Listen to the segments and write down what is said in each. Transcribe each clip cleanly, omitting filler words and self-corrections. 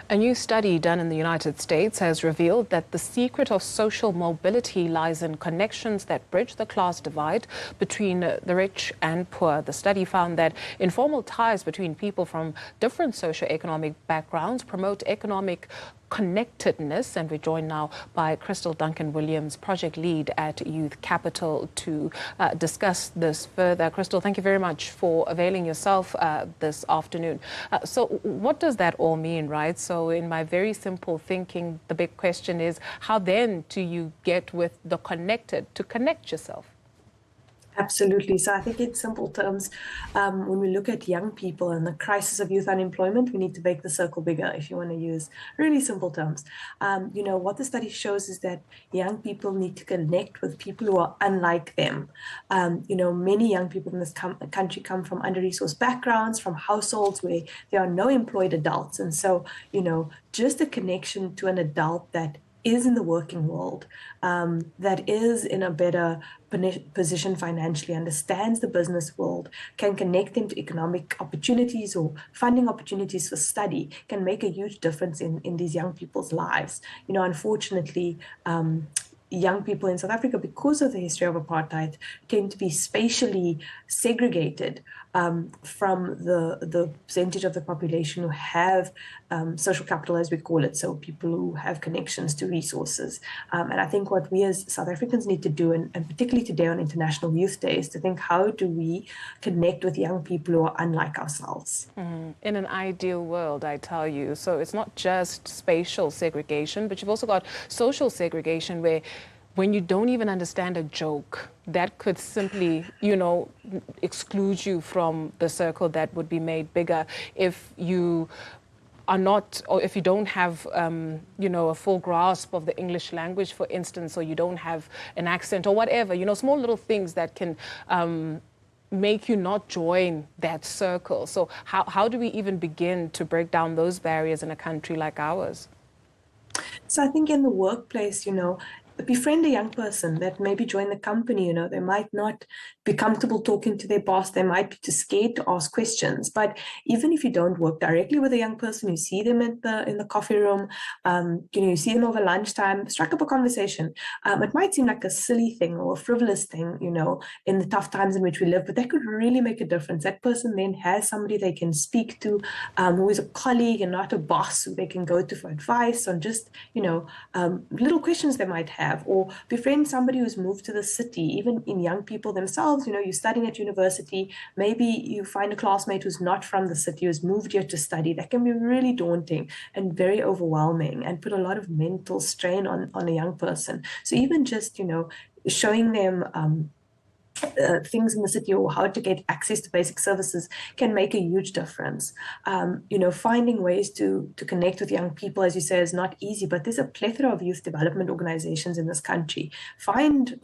A new study done in the United States has revealed that the secret of social mobility lies in connections that bridge the class divide between the rich and poor. The study found that informal ties between people from different socioeconomic backgrounds promote economic connectedness, and we're joined now by Crystal Duncan-Williams, project lead at Youth Capital, to discuss this further. Crystal, thank you very much for availing yourself this afternoon. So what does that all mean, right? So in my very simple thinking, the big question is, how then do you get with the connected to connect yourself? Absolutely. So I think in simple terms, when we look at young people and the crisis of youth unemployment, we need to make the circle bigger, if you want to use really simple terms. What the study shows is that young people need to connect with people who are unlike them. Many young people in this country come from under-resourced backgrounds, from households where there are no employed adults. And so, just a connection to an adult that is in the working world, that is in a better position financially, understands the business world, can connect them to economic opportunities or funding opportunities for study, can make a huge difference in these young people's lives. Unfortunately, young people in South Africa, because of the history of apartheid, tend to be spatially segregated from the percentage of the population who have social capital, as we call it, so people who have connections to resources. And I think what we as South Africans need to do, and particularly today on International Youth Day, is to think, how do we connect with young people who are unlike ourselves? In an ideal world, I tell you. So it's not just spatial segregation, but you've also got social segregation, where when you don't even understand a joke, that could simply, exclude you from the circle that would be made bigger if you are not, or if you don't have, a full grasp of the English language, for instance, or you don't have an accent or whatever, small little things that can make you not join that circle. So how do we even begin to break down those barriers in a country like ours? So I think in the workplace, befriend a young person that maybe join the company. They might not be comfortable talking to their boss. They might be too scared to ask questions. But even if you don't work directly with a young person, you see them in the coffee room, you see them over lunchtime, strike up a conversation. It might seem like a silly thing or a frivolous thing, in the tough times in which we live, but that could really make a difference. That person then has somebody they can speak to, who is a colleague and not a boss, who they can go to for advice on just, little questions they might have. Or befriend somebody who's moved to the city. Even in young people themselves, you're studying at university, maybe you find a classmate who's not from the city, who's moved here to study. That can be really daunting and very overwhelming and put a lot of mental strain on a young person. So even just, showing them things in the city or how to get access to basic services can make a huge difference. Finding ways to connect with young people, as you say, is not easy, but there's a plethora of youth development organizations in this country. Find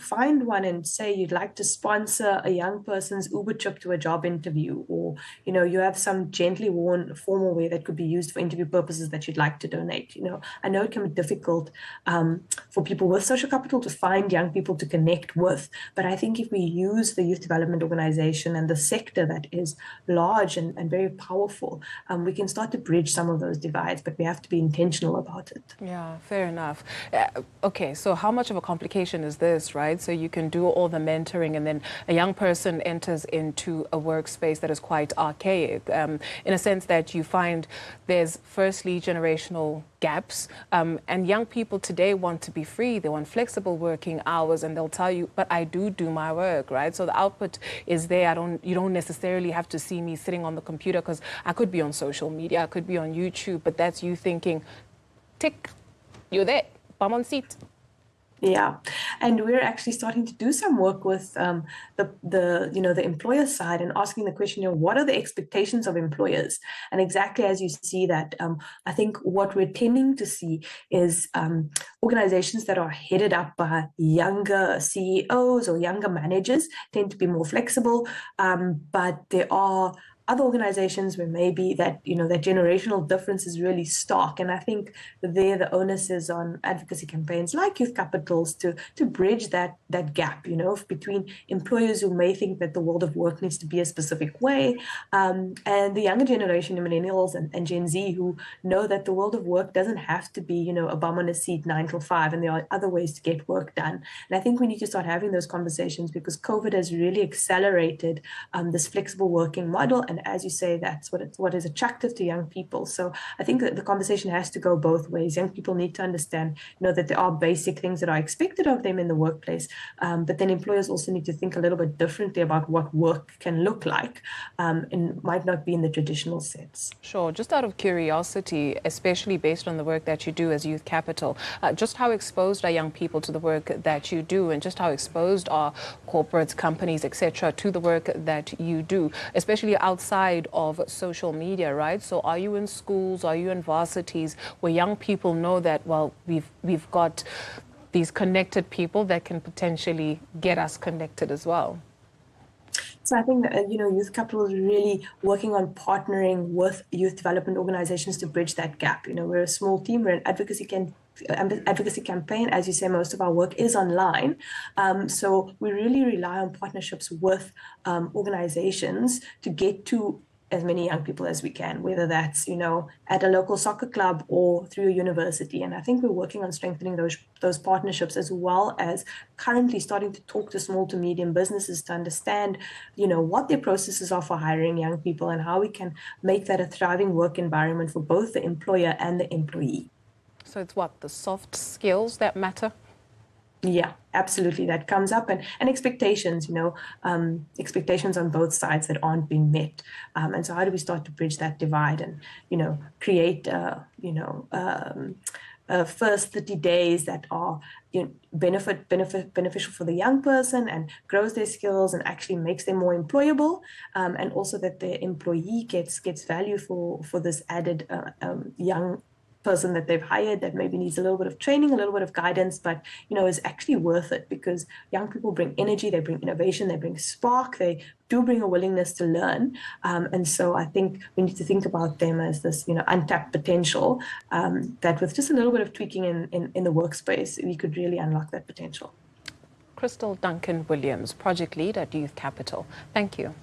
one and say you'd like to sponsor a young person's Uber trip to a job interview, or, you have some gently worn formal wear that could be used for interview purposes that you'd like to donate. I know it can be difficult for people with social capital to find young people to connect with, but I think if we use the youth development organization and the sector that is large and very powerful, we can start to bridge some of those divides, but we have to be intentional about it. Yeah, fair enough. Okay, so how much of a complication is this, right? So you can do all the mentoring, and then a young person enters into a workspace that is quite archaic, in a sense that you find there's firstly generational gaps, and young people today want to be free. They want flexible working hours, and they'll tell you, but I do my work, right? So the output is there. You don't necessarily have to see me sitting on the computer, because I could be on social media, I could be on YouTube, but that's you thinking, tick, you're there, bum on seat. Yeah, and we're actually starting to do some work with the employer side and asking the question, what are the expectations of employers? And exactly as you see that, I think what we're tending to see is organizations that are headed up by younger CEOs or younger managers tend to be more flexible, but there are other organizations where maybe that, that generational difference is really stark. And I think there the onus is on advocacy campaigns like Youth Capitals to bridge that gap, between employers who may think that the world of work needs to be a specific way, and the younger generation, the millennials and Gen Z, who know that the world of work doesn't have to be, a bum on a seat 9 to 5, and there are other ways to get work done. And I think we need to start having those conversations because COVID has really accelerated this flexible working model. And as you say, that's what is attractive to young people. So I think that the conversation has to go both ways. Young people need to understand, that there are basic things that are expected of them in the workplace, but then employers also need to think a little bit differently about what work can look like, and might not be in the traditional sense. Sure. Just out of curiosity, especially based on the work that you do as Youth Capital, just how exposed are young people to the work that you do, and just how exposed are corporates, companies, etc., to the work that you do, especially outside of social media, right? So are you in schools, are you in varsities where young people know that, well, we've got these connected people that can potentially get us connected as well? So I think that, Youth Capital is really working on partnering with youth development organizations to bridge that gap. We're a small team, we're an advocacy campaign. As you say, most of our work is online. So we really rely on partnerships with organizations to get to as many young people as we can, whether that's, at a local soccer club or through a university. And I think we're working on strengthening those partnerships, as well as currently starting to talk to small to medium businesses to understand, what their processes are for hiring young people and how we can make that a thriving work environment for both the employer and the employee. So it's what, the soft skills that matter? Yeah, absolutely. That comes up, and expectations, expectations on both sides that aren't being met. And so how do we start to bridge that divide and, create, first 30 days that are beneficial for the young person and grows their skills and actually makes them more employable, and also that the employee gets value for this added young person that they've hired that maybe needs a little bit of training, a little bit of guidance, but is actually worth it, because young people bring energy, they bring innovation, they bring spark, they do bring a willingness to learn, and so I think we need to think about them as this untapped potential, that with just a little bit of tweaking in the workspace, we could really unlock that potential. Crystal Duncan Williams, project lead at Youth Capital. Thank you.